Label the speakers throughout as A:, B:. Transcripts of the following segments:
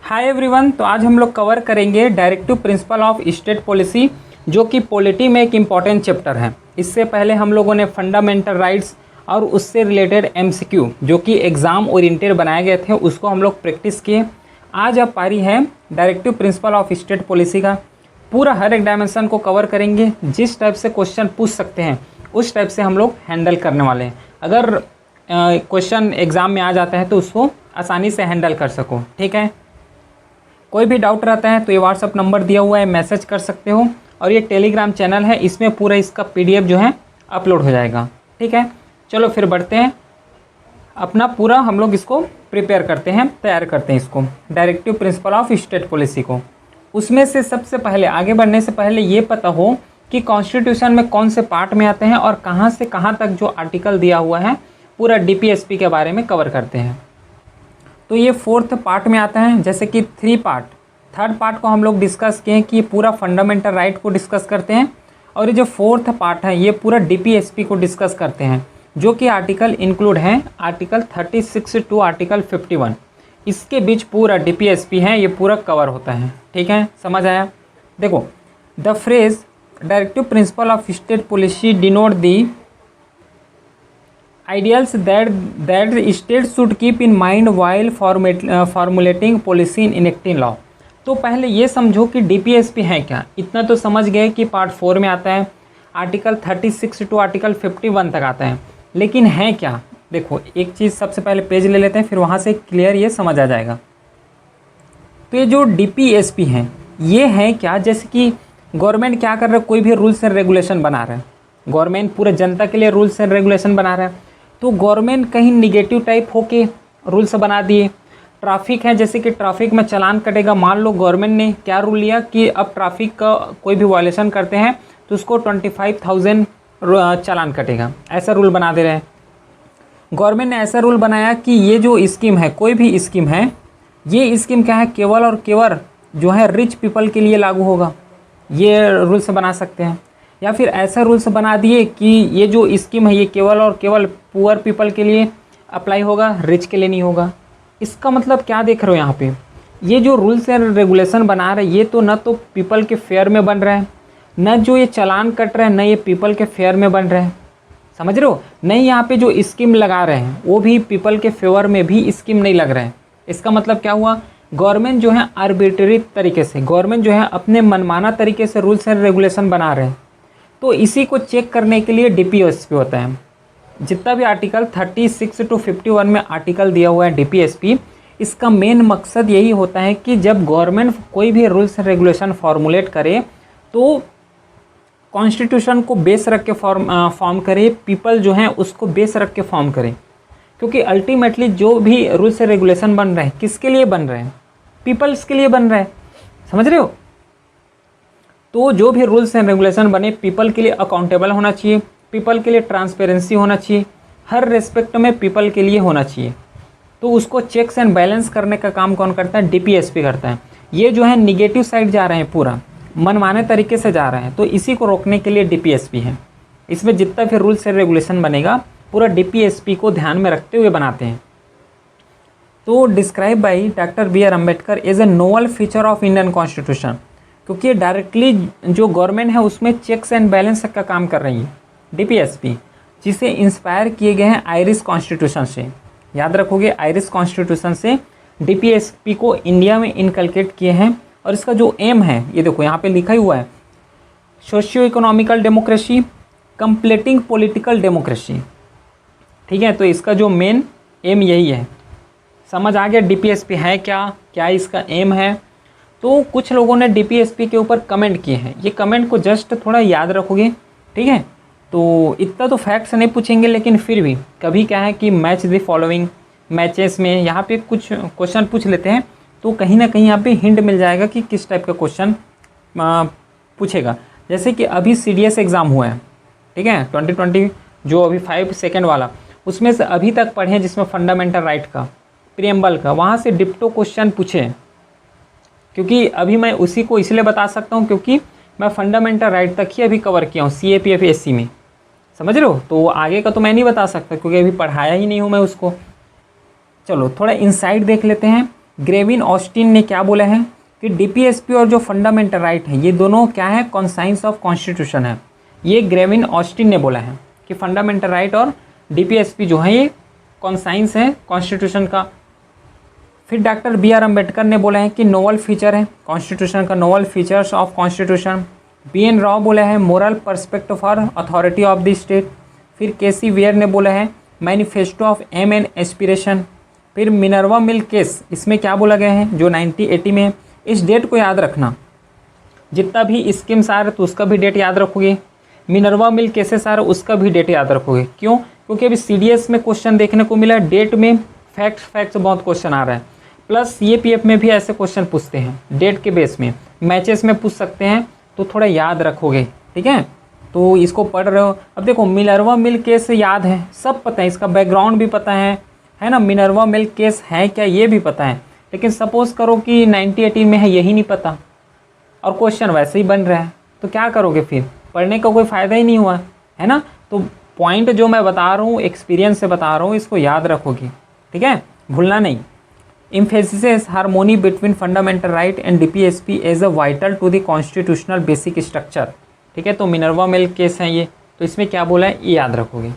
A: Hi everyone. तो आज हम लोग कवर करेंगे directive principle of state policy, जो कि पॉलिटी में एक इम्पॉर्टेंट चैप्टर है। इससे पहले हम लोगों ने फंडामेंटल राइट्स और उससे रिलेटेड एमसीक्यू जो कि एग्ज़ाम ओरिएंटेड बनाए गए थे उसको हम लोग प्रैक्टिस किए। आज अब पारी है directive principle of state policy का। पूरा हर एक डायमेंशन को कवर करेंगे। जिस टाइप से क्वेश्चन पूछ सकते हैं उस टाइप से हम लोग हैंडल करने वाले हैं। अगर क्वेश्चन एग्ज़ाम में आ जाता है तो उसको आसानी से हैंडल कर सको। ठीक है, कोई भी डाउट रहता है तो ये व्हाट्सअप नंबर दिया हुआ है, मैसेज कर सकते हो। और ये टेलीग्राम चैनल है, इसमें पूरा इसका पीडीएफ जो है अपलोड हो जाएगा। ठीक है, चलो फिर बढ़ते हैं। अपना पूरा हम लोग इसको प्रिपेयर करते हैं, तैयार करते हैं इसको, directive principle of state policy को। उसमें से सबसे पहले आगे बढ़ने से पहले ये पता हो कि कॉन्स्टिट्यूशन में कौन से पार्ट में आते हैं और कहाँ से कहाँ तक जो आर्टिकल दिया हुआ है पूरा डीपीएसपी के बारे में कवर करते हैं। तो ये फोर्थ पार्ट में आता है, जैसे कि थर्ड पार्ट को हम लोग डिस्कस किए कि पूरा फंडामेंटल राइट को डिस्कस करते हैं। और ये जो फोर्थ पार्ट है ये पूरा डीपीएसपी को डिस्कस करते हैं, जो कि आर्टिकल इंक्लूड हैं आर्टिकल 36 टू आर्टिकल 51। इसके बीच पूरा डीपीएसपी है, ये पूरा कवर होता है। ठीक है, समझ आया। देखो, the phrase directive principle of state policy denote the ideals that states should keep in mind while formulating policy in enacting law। तो पहले ये समझो कि डीपीएसपी है क्या। इतना तो समझ गए कि पार्ट 4 में आता है, आर्टिकल 36 टू आर्टिकल 51 तक आता है। लेकिन है क्या, देखो एक चीज़ सबसे पहले पेज ले लेते हैं, फिर वहाँ से क्लियर ये समझ आ जाएगा। तो ये जो डीपीएसपी है ये है क्या, जैसे कि गवर्नमेंट क्या कर रहा है, कोई भी रूल्स एंड रेगुलेशन बना रहा है। गवर्नमेंट पूरे जनता के लिए रूल्स एंड रेगुलेशन बना रहा है। तो गवर्नमेंट कहीं निगेटिव टाइप होके रूल्स बना दिए। ट्रैफिक है, जैसे कि ट्रैफिक में चालान कटेगा। मान लो गवर्नमेंट ने क्या रूल लिया कि अब ट्रैफिक का कोई भी वायलेशन करते हैं तो उसको 25,000 चालान कटेगा, ऐसा रूल बना दे रहे हैं। गवर्नमेंट ने ऐसा रूल बनाया कि ये जो स्कीम है, कोई भी स्कीम है, ये स्कीम क्या है, केवल और केवल जो है रिच पीपल के लिए लागू होगा। ये रूल्स बना सकते हैं। या फिर ऐसा रूल्स बना दिए कि ये जो स्कीम है ये केवल और केवल पुअर पीपल के लिए अप्लाई होगा, रिच के लिए नहीं होगा। इसका मतलब क्या देख रहे हो यहाँ पे, ये जो रूल्स एंड रेगुलेशन बना रहे हैं ये तो न तो पीपल के फेयर में बन रहे हैं, न जो ये चालान कट रहे हैं न ये पीपल के फेयर में बन रहे हैं। समझ रहे हो, नहीं यहाँ पे जो स्कीम लगा रहे हैं वो भी पीपल के फेवर में भी स्कीम नहीं लग रहे हैं। इसका मतलब क्या हुआ, गवर्नमेंट जो है आर्बिट्रेरी तरीके से, गवर्नमेंट जो है अपने मनमाना तरीके से रूल्स एंड रेगुलेशन बना रहे हैं। तो इसी को चेक करने के लिए डीपीएसपी होता है। जितना भी आर्टिकल 36 टू 51 में आर्टिकल दिया हुआ है डीपीएसपी, इसका मेन मकसद यही होता है कि जब गवर्नमेंट कोई भी रूल्स रेगुलेशन फॉर्मुलेट करे तो कॉन्स्टिट्यूशन को बेस रख के फॉर्म करे, पीपल जो हैं उसको बेस रख के फॉर्म करे। क्योंकि अल्टीमेटली जो भी रूल्स रेगुलेशन बन रहे हैं किसके लिए बन रहे हैं, पीपल्स के लिए बन रहे हैं। समझ रहे हो। तो जो भी रूल्स एंड रेगुलेशन बने पीपल के लिए अकाउंटेबल होना चाहिए, पीपल के लिए ट्रांसपेरेंसी होना चाहिए, हर रेस्पेक्ट में पीपल के लिए होना चाहिए। तो उसको चेक्स एंड बैलेंस करने का काम कौन करता है, डीपीएसपी करता है। ये जो है निगेटिव साइड जा रहे हैं, पूरा मनमाने तरीके से जा रहे हैं, तो इसी को रोकने के लिए डीपीएसपी है। इसमें जितना भी रूल्स एंड रेगुलेशन बनेगा पूरा डीपीएसपी को ध्यान में रखते हुए बनाते हैं। तो describe by doctor B R Ambedkar as a novel feature of Indian constitution, क्योंकि डायरेक्टली जो गवर्नमेंट है उसमें चेक्स एंड बैलेंस का काम कर रही है डीपीएसपी, जिसे इंस्पायर किए गए हैं आयरिश कॉन्स्टिट्यूशन से। याद रखोगे, आयरिश कॉन्स्टिट्यूशन से डीपीएसपी को इंडिया में इनकलकेट किए हैं। और इसका जो एम है ये देखो यहाँ पे लिखा ही हुआ है, socio economical democracy completing political democracy. ठीक है, तो इसका जो मेन एम यही है। समझ आ गया डीपीएसपी है क्या, क्या इसका एम है। तो कुछ लोगों ने डीपीएसपी के ऊपर कमेंट किए हैं, ये कमेंट को जस्ट थोड़ा याद रखोगे। ठीक है, तो इतना तो फैक्ट्स नहीं पूछेंगे, लेकिन फिर भी कभी क्या है कि मैच द फॉलोइंग मैचेस में यहाँ पे कुछ क्वेश्चन पूछ लेते हैं, तो कहीं ना कहीं यहाँ पे हिंट मिल जाएगा कि किस टाइप का क्वेश्चन पूछेगा। जैसे कि अभी सीडीएस एग्ज़ाम हुआ है, ठीक है, 2020 जो अभी 5 सेकेंड वाला, उसमें से अभी तक पढ़े जिसमें फंडामेंटल राइट का प्रीएम्बल का, वहाँ से डिप्टो क्वेश्चन पूछे। क्योंकि अभी मैं उसी को इसलिए बता सकता हूँ क्योंकि मैं फंडामेंटल राइट तक ही अभी कवर किया हूँ CAPF-SC में। समझ रहे हो, तो आगे का तो मैं नहीं बता सकता क्योंकि अभी पढ़ाया ही नहीं हूँ मैं उसको। चलो थोड़ा इनसाइट देख लेते हैं ग्रेविन ऑस्टिन ने क्या बोला है कि डीपीएसपी और जो फंडामेंटल राइट है ये दोनों क्या है, कॉन्साइंस ऑफ कॉन्स्टिट्यूशन है। ये ग्रेविन ऑस्टिन ने बोला है कि फंडामेंटल राइट और डीपीएसपी जो है ये कॉन्साइंस है कॉन्स्टिट्यूशन का। फिर डॉक्टर बी आर अम्बेडकर ने बोला है कि नोवल फीचर है कॉन्स्टिट्यूशन का, novel features of constitution. B N Rau बोला है moral perspective for authority of the state. फिर के सी वेयर ने बोला है manifesto of aim and aspiration. फिर मिनर्वा मिल केस, इसमें क्या बोला गया है जो 1980 में है। इस डेट को याद रखना, जितना भी स्कीम्स आ रहे तो उसका भी डेट याद रखोगे, मिनर्वा मिल केसेस आ रहे उसका भी डेट याद रखोगे। क्यों? क्योंकि अभी सीडीएस में क्वेश्चन देखने को मिला, डेट में फैक्ट्स बहुत क्वेश्चन आ रहा है, प्लस ये पीएफ में भी ऐसे क्वेश्चन पूछते हैं डेट के बेस में, मैचेस में पूछ सकते हैं, तो थोड़ा याद रखोगे, ठीक है। तो इसको पढ़ रहे हो। अब देखो मिनर्वा मिल केस याद है, सब पता है, इसका बैकग्राउंड भी पता है ना, मिनर्वा मिल केस है क्या ये भी पता है। लेकिन सपोज करो कि 1918 में है यही नहीं पता और क्वेश्चन वैसे ही बन रहा है, तो क्या करोगे फिर? पढ़ने का कोई फ़ायदा ही नहीं हुआ, है ना। तो पॉइंट जो मैं बता रहा हूँ एक्सपीरियंस से बता रहा हूँ, इसको याद रखोगे, ठीक है, भूलना नहीं। emphasizes harmony between fundamental right and DPSP as a vital to the constitutional basic structure। ठीक है, तो मिनर्वा मिल केस है ये, तो इसमें क्या बोला है ये याद रखोगे,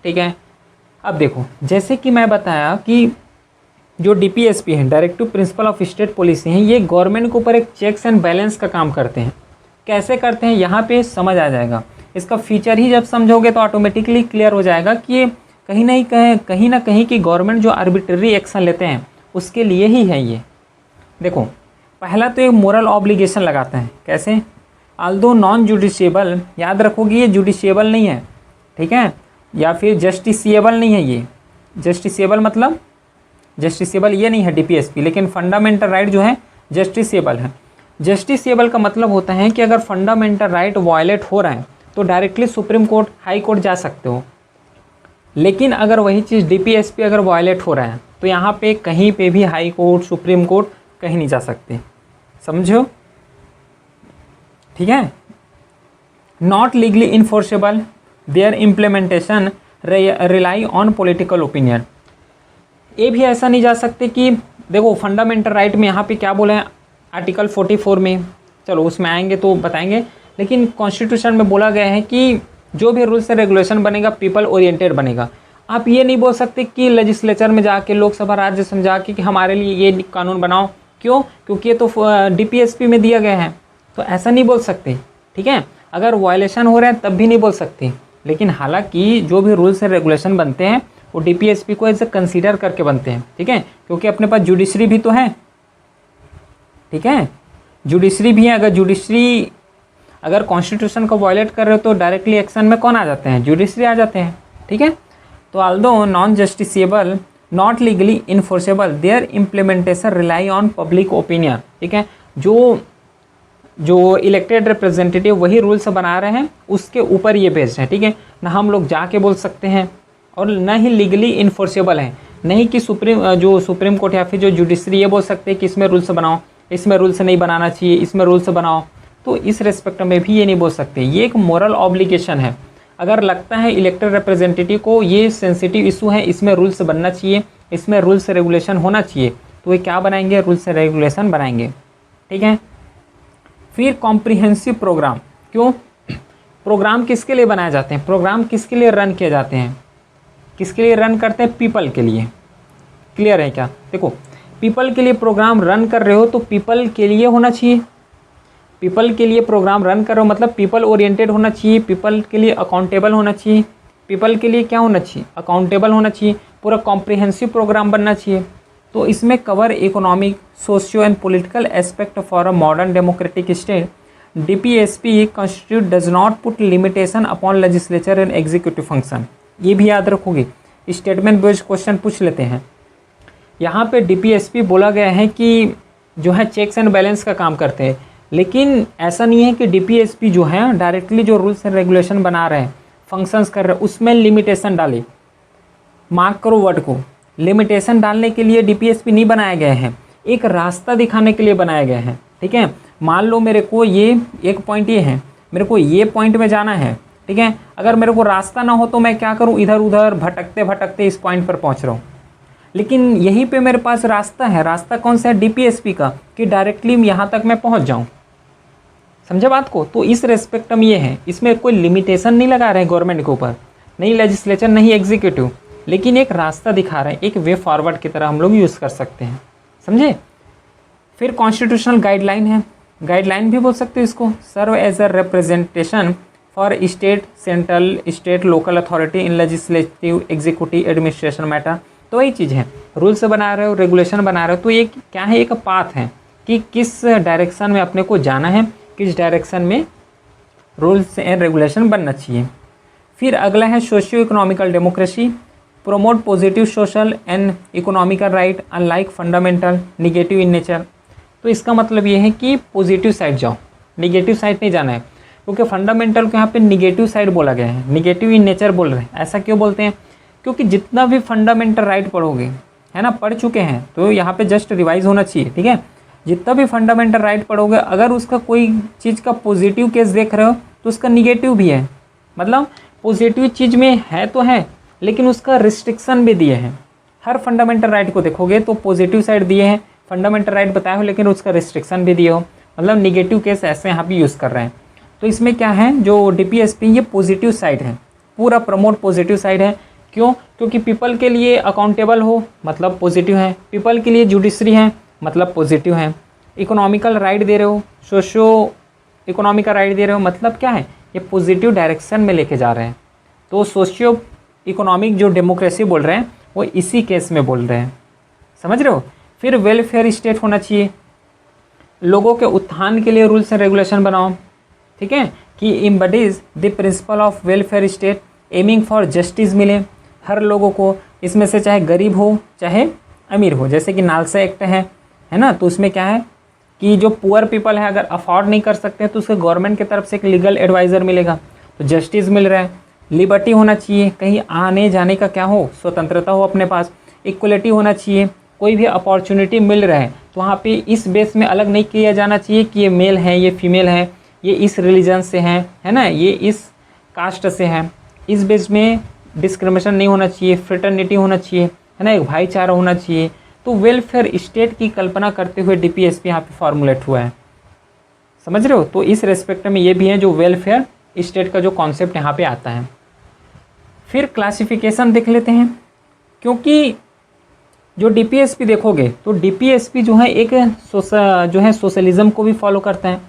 A: ठीक है। अब देखो जैसे कि मैं बताया कि जो DPSP है directive principle of state policy है, ये गवर्नमेंट के ऊपर एक चेक्स एंड बैलेंस का काम करते हैं। कैसे करते हैं यहाँ पे समझ आ जाएगा, इसका फीचर ही जब समझोगे तो ऑटोमेटिकली क्लियर हो जाएगा कि ये कहीं ना कहीं की गवर्नमेंट जो आर्बिट्ररी एक्शन लेते हैं उसके लिए ही है ये। देखो पहला तो एक मोरल ऑब्लिगेशन लगाते हैं, कैसे? आल्दो नॉन जुडिशिएबल, याद रखोगे ये जुडिशिएबल नहीं है, ठीक है, या फिर जस्टिसिएबल नहीं है ये। जस्टिसिएबल मतलब जस्टिसिएबल ये नहीं है DPSP, लेकिन फंडामेंटल राइट जो है जस्टिसिएबल है। जस्टिसिएबल का मतलब होता है कि अगर फंडामेंटल राइट वायलेट हो रहा है तो directly supreme court, high court जा सकते हो। लेकिन अगर वही चीज़ DPSP अगर वायलेट हो रहा है तो यहाँ पे कहीं पे भी हाई कोर्ट, सुप्रीम कोर्ट कहीं नहीं जा सकते, समझो, ठीक है। Not legally enforceable, their implementation rely on political opinion. ये भी ऐसा नहीं जा सकते कि देखो फंडामेंटल राइट में यहाँ पे क्या बोला है आर्टिकल 44 में, चलो उसमें आएंगे तो बताएंगे, लेकिन कॉन्स्टिट्यूशन में बोला गया है कि जो भी रूल्स एंड रेगुलेशन बनेगा पीपल ओरिएंटेड बनेगा। आप ये नहीं बोल सकते कि लेजिस्लेचर में जाके, लोकसभा राज्यसभा में जाके कि हमारे लिए ये कानून बनाओ, क्यों? क्योंकि ये तो DPSP में दिया गया है, तो ऐसा नहीं बोल सकते, ठीक है। अगर वायलेशन हो रहा है तब भी नहीं बोल सकते, लेकिन हालांकि जो भी रूल्स एंड रेगुलेशन बनते हैं वो DPSP को ऐसे कंसीडर करके बनते हैं, ठीक है, क्योंकि अपने पास जुडिशरी भी तो है, ठीक है, जुडिशरी भी है। अगर कॉन्स्टिट्यूशन को वायलेट कर रहे हो तो डायरेक्टली एक्शन में कौन आ जाते हैं? जुडिशरी आ जाते हैं, ठीक है। तो although non justiciable, not legally enforceable, their implementation rely on public opinion, ठीक है। जो इलेक्टेड रिप्रेजेंटेटिव वही रूल्स बना रहे हैं उसके ऊपर ये बेस्ड है, ठीक है। ना हम लोग जाके बोल सकते हैं और ना ही लीगली इन्फोर्सेबल है, नहीं कि सुप्रीम कोर्ट या फिर जो जुडिशरी ये बोल सकते हैं कि इसमें रूल्स बनाओ, इसमें रूल्स नहीं बनाना चाहिए, इसमें रूल्स बनाओ, तो इस रेस्पेक्ट में भी ये नहीं बोल सकते। ये एक मोरल ऑब्लिगेशन है। अगर लगता है इलेक्टेड रिप्रेजेंटेटिव को ये सेंसिटिव इशू है, इसमें रूल्स बनना चाहिए, इसमें रूल्स रेगुलेशन होना चाहिए, तो ये क्या बनाएंगे? रूल्स रेगुलेशन बनाएंगे, ठीक है। फिर कॉम्प्रिहेंसिव प्रोग्राम, क्यों? प्रोग्राम किसके लिए बनाए जाते हैं? प्रोग्राम किसके लिए रन किए जाते हैं? किसके लिए रन करते हैं? पीपल के लिए। क्लियर है क्या? देखो पीपल के लिए प्रोग्राम रन कर रहे हो तो पीपल के लिए होना चाहिए। पीपल के लिए प्रोग्राम रन कर रहे हो मतलब पीपल ओरिएंटेड होना चाहिए, पीपल के लिए अकाउंटेबल होना चाहिए। पीपल के लिए क्या होना चाहिए? अकाउंटेबल होना चाहिए, पूरा कॉम्प्रिहेंसिव प्रोग्राम बनना चाहिए। तो इसमें cover economic, socio and political aspect for a modern democratic state. DPSP constitute does not put limitation upon legislature and executive function. ये भी याद रखोगे, स्टेटमेंट बेस्ड क्वेश्चन पूछ लेते हैं। यहाँ पे DPSP बोला गया है कि जो है चेक्स एंड बैलेंस का काम करते हैं, लेकिन ऐसा नहीं है कि DPSP जो है डायरेक्टली जो रूल्स एंड रेगुलेशन बना रहे हैं, फंक्शंस कर रहे हैं, उसमें लिमिटेशन डाले। मार्क करो वर्ड को, लिमिटेशन डालने के लिए DPSP नहीं बनाया गया है, एक रास्ता दिखाने के लिए बनाया गया है, ठीक है। मान लो मेरे को ये एक पॉइंट ये है, मेरे को ये पॉइंट में जाना है, ठीक है। अगर मेरे को रास्ता ना हो तो मैं क्या करूँ? इधर उधर भटकते भटकते इस पॉइंट पर पहुँच रहा हूँ, लेकिन यहीं पे मेरे पास रास्ता है। रास्ता कौन सा है? डीपीएसपी का, कि डायरेक्टली यहाँ तक मैं पहुँच जाऊँ। समझे बात को? तो इस रेस्पेक्ट में ये है, इसमें कोई लिमिटेशन नहीं लगा रहे गवर्नमेंट के ऊपर, नहीं लेजिस्लेचर नहीं एग्जीक्यूटिव, लेकिन एक रास्ता दिखा रहे हैं, एक वे फॉरवर्ड की तरह हम लोग यूज़ कर सकते हैं। समझे? फिर कॉन्स्टिट्यूशनल गाइडलाइन है, गाइडलाइन भी बोल सकते हो इसको। Serve as a representation for state, central, state, local authority in legislative, executive, administration matter. तो वही चीज़ है, रूल्स बना रहे हो, रेगुलेशन बना रहे हो, तो ये क्या है? एक पाथ है कि किस डायरेक्शन में अपने को जाना है, किस डायरेक्शन में रूल्स एंड रेगुलेशन बनना चाहिए। फिर अगला है socio economical democracy, promote positive social and economical right unlike fundamental negative in nature. तो इसका मतलब ये है कि पॉजिटिव साइड जाओ, निगेटिव साइड नहीं जाना है, क्योंकि फंडामेंटल को यहाँ पे निगेटिव साइड बोला गया है, निगेटिव इन नेचर बोल रहे हैं। ऐसा क्यों बोलते हैं? क्योंकि जितना भी फंडामेंटल राइट पढ़ोगे, है ना, पढ़ चुके हैं तो यहाँ पे जस्ट रिवाइज होना चाहिए, ठीक है। जितना भी फंडामेंटल राइट पढ़ोगे, अगर उसका कोई चीज़ का पॉजिटिव केस देख रहे हो तो उसका निगेटिव भी है। मतलब पॉजिटिव चीज़ में है तो है, लेकिन उसका रिस्ट्रिक्शन भी दिए हैं। हर फंडामेंटल राइट को देखोगे तो पॉजिटिव साइड दिए हैं, फंडामेंटल राइट बताया हो, लेकिन उसका रिस्ट्रिक्शन भी दिए हो। मतलब निगेटिव केस ऐसे यहाँ पे यूज़ कर रहे हैं। तो इसमें क्या है, जो डीपीएसपी ये पॉजिटिव साइड है, पूरा प्रमोट पॉजिटिव साइड है। क्यों? क्योंकि पीपल के लिए अकाउंटेबल हो, मतलब पॉजिटिव है। पीपल के लिए जुडिशरी है, मतलब पॉजिटिव है। इकोनॉमिकल राइट दे रहे हो, सोशो इकोनॉमिकल राइट दे रहे हो, मतलब क्या है? ये पॉजिटिव डायरेक्शन में लेके जा रहे हैं। तो सोशियो इकोनॉमिक जो डेमोक्रेसी बोल रहे हैं वो इसी केस में बोल रहे हैं। समझ रहे हो? फिर वेलफेयर स्टेट होना चाहिए, लोगों के उत्थान के लिए रूल्स एंड रेगुलेशन बनाओ, ठीक है, कि embodies the principle of welfare state aiming for justice मिले हर लोगों को, इसमें से चाहे गरीब हो चाहे अमीर हो। जैसे कि नालसा एक्ट है ना, तो उसमें क्या है कि जो पुअर पीपल है अगर अफोर्ड नहीं कर सकते तो उसके गवर्नमेंट की तरफ से एक लीगल एडवाइज़र मिलेगा, तो जस्टिस मिल रहा है। लिबर्टी होना चाहिए, कहीं आने जाने का क्या हो, स्वतंत्रता हो अपने पास। इक्वलिटी होना चाहिए, कोई भी अपॉर्चुनिटी मिल रहा है तो वहाँ पे इस बेस में अलग नहीं किया जाना चाहिए कि ये मेल है, ये फीमेल है, ये इस रिलीजन से हैं, है ना, ये इस कास्ट से हैं। इस बेस में डिस्क्रिमिनेशन नहीं होना चाहिए, फ्रेटर्निटी होना चाहिए, है ना, एक भाईचारा होना चाहिए। तो वेलफेयर स्टेट की कल्पना करते हुए डीपीएसपी यहाँ पे फॉर्मुलेट हुआ है। समझ रहे हो? तो इस रेस्पेक्ट में ये भी है जो वेलफेयर स्टेट का जो कॉन्सेप्ट यहाँ पे आता है। फिर क्लासिफिकेशन देख लेते हैं, क्योंकि जो डीपीएसपी देखोगे तो डीपीएसपी जो है एक सोशलिज्म को भी फॉलो करता है।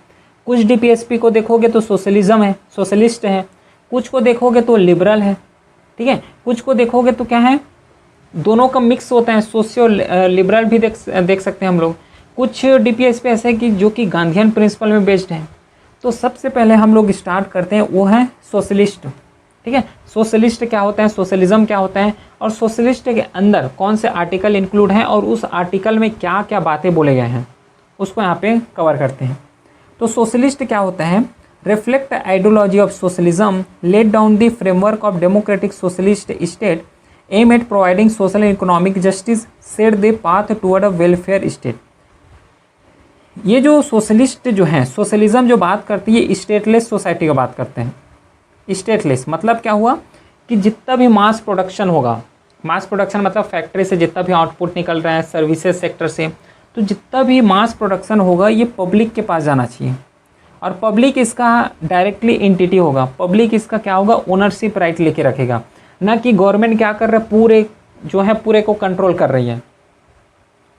A: कुछ डीपीएसपी को देखोगे तो सोशलिज्म है, सोशलिस्ट है, कुछ को देखोगे तो लिबरल है, ठीक है, कुछ को देखोगे तो क्या है, दोनों का मिक्स होता है, सोशियो लिबरल भी देख सकते हैं हम लोग। कुछ डीपीएसपी ऐसे है कि जो कि गांधीयन प्रिंसिपल में बेस्ड है। तो सबसे पहले हम लोग स्टार्ट करते हैं, वो है सोशलिस्ट, ठीक है। सोशलिस्ट क्या होता है, सोशलिज्म क्या होता है, और सोशलिस्ट के अंदर कौन से आर्टिकल इंक्लूड हैं और उस आर्टिकल में क्या क्या बातें बोले गए हैं, उसको यहाँ पे कवर करते हैं। तो सोशलिस्ट क्या होता है, reflect ideology of socialism, laid down the framework of democratic socialist state, aim at providing social and economic justice, set the path toward a welfare state. ये जो सोशलिस्ट जो है, सोशलिज्म जो बात करती है स्टेटलेस सोसाइटी का बात करते हैं। स्टेटलेस मतलब क्या हुआ कि जितना भी मास प्रोडक्शन होगा, मास प्रोडक्शन मतलब फैक्ट्री से जितना भी आउटपुट निकल रहा है, सर्विसेज सेक्टर से, तो जितना भी मास प्रोडक्शन होगा ये पब्लिक के पास जाना चाहिए। और पब्लिक इसका डायरेक्टली एंटिटी होगा, पब्लिक इसका क्या होगा, ओनरशिप राइट लेके रखेगा, ना कि गवर्नमेंट क्या कर रहा है, पूरे जो है पूरे को कंट्रोल कर रही है।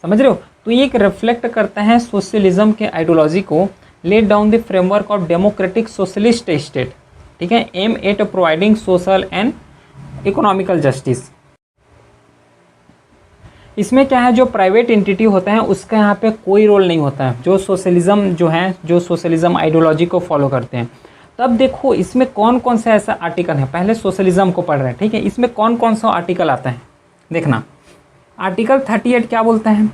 A: समझ रहे हो? तो ये एक रिफ्लेक्ट करता है सोशलिज्म के आइडियोलॉजी को, laid down the framework of democratic socialist state, ठीक है, aim at providing social and economical justice. इसमें क्या है, जो प्राइवेट एंटिटी होता है उसका यहाँ पे कोई रोल नहीं होता है, जो सोशलिज्म जो है, जो सोशलिज्म आइडियोलॉजी को फॉलो करते हैं। तब देखो इसमें कौन कौन सा ऐसा आर्टिकल है, पहले सोशलिज्म को पढ़ रहे हैं, ठीक है, इसमें कौन कौन सा आर्टिकल आता है देखना। आर्टिकल 38 क्या बोलता है,